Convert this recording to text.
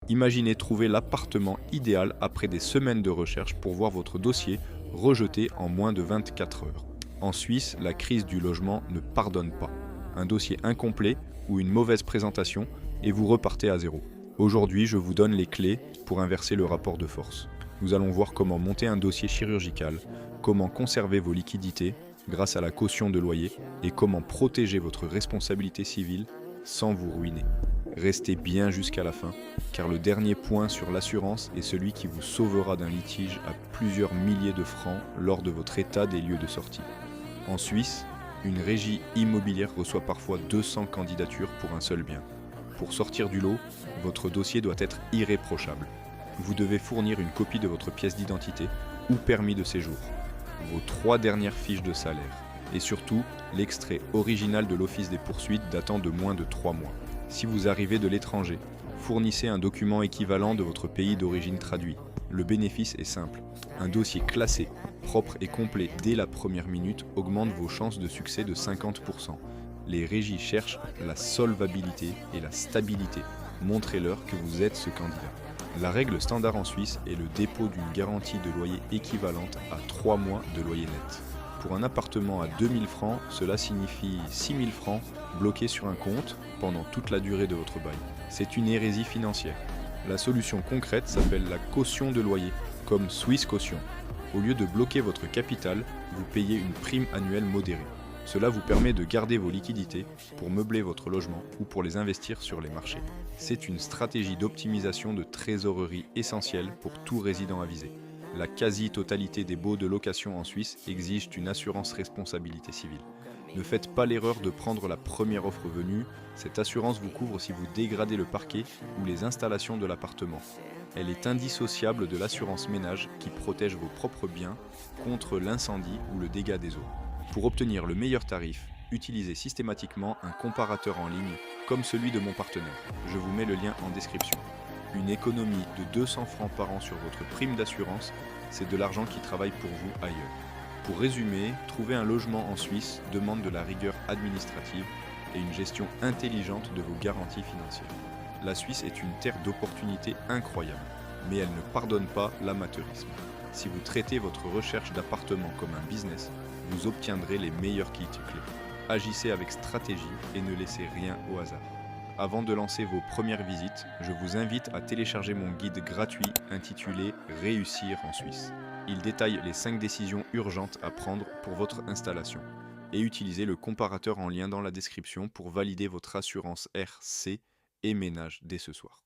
Imaginez trouver l'appartement idéal après des semaines de recherche pour voir votre dossier rejeté en moins de 24 heures. En Suisse, la crise du logement ne pardonne pas. Un dossier incomplet ou une mauvaise présentation et vous repartez à zéro. Aujourd'hui, je vous donne les clés pour inverser le rapport de force. Nous allons voir comment monter un dossier chirurgical, comment conserver vos liquidités grâce à la caution de loyer et comment protéger votre responsabilité civile sans vous ruiner. Restez bien jusqu'à la fin, car le dernier point sur l'assurance est celui qui vous sauvera d'un litige à plusieurs milliers de francs lors de votre état des lieux de sortie. En Suisse, une régie immobilière reçoit parfois 200 candidatures pour un seul bien. Pour sortir du lot, votre dossier doit être irréprochable. Vous devez fournir une copie de votre pièce d'identité ou permis de séjour, vos 3 dernières fiches de salaire et surtout l'extrait original de l'office des poursuites datant de moins de 3 mois. Si vous arrivez de l'étranger, fournissez un document équivalent de votre pays d'origine traduit. Le bénéfice est simple. Un dossier classé, propre et complet dès la première minute augmente vos chances de succès de 50%. Les régies cherchent la solvabilité et la stabilité. Montrez-leur que vous êtes ce candidat. La règle standard en Suisse est le dépôt d'une garantie de loyer équivalente à 3 mois de loyer net. Pour un appartement à 2000 francs, cela signifie 6000 francs bloqués sur un compte pendant toute la durée de votre bail. C'est une hérésie financière. La solution concrète s'appelle la caution de loyer, comme Swiss Caution. Au lieu de bloquer votre capital, vous payez une prime annuelle modérée. Cela vous permet de garder vos liquidités pour meubler votre logement ou pour les investir sur les marchés. C'est une stratégie d'optimisation de trésorerie essentielle pour tout résident avisé. La quasi-totalité des baux de location en Suisse exigent une assurance responsabilité civile. Ne faites pas l'erreur de prendre la première offre venue, cette assurance vous couvre si vous dégradez le parquet ou les installations de l'appartement. Elle est indissociable de l'assurance ménage qui protège vos propres biens contre l'incendie ou le dégât des eaux. Pour obtenir le meilleur tarif, utilisez systématiquement un comparateur en ligne comme celui de mon partenaire. Je vous mets le lien en description. Une économie de 200 francs par an sur votre prime d'assurance, c'est de l'argent qui travaille pour vous ailleurs. Pour résumer, trouver un logement en Suisse demande de la rigueur administrative et une gestion intelligente de vos garanties financières. La Suisse est une terre d'opportunités incroyables, mais elle ne pardonne pas l'amateurisme. Si vous traitez votre recherche d'appartement comme un business, vous obtiendrez les meilleurs kits clés. Agissez avec stratégie et ne laissez rien au hasard. Avant de lancer vos premières visites, je vous invite à télécharger mon guide gratuit intitulé Réussir en Suisse. Il détaille les 5 décisions urgentes à prendre pour votre installation. Et utilisez le comparateur en lien dans la description pour valider votre assurance RC et ménage dès ce soir.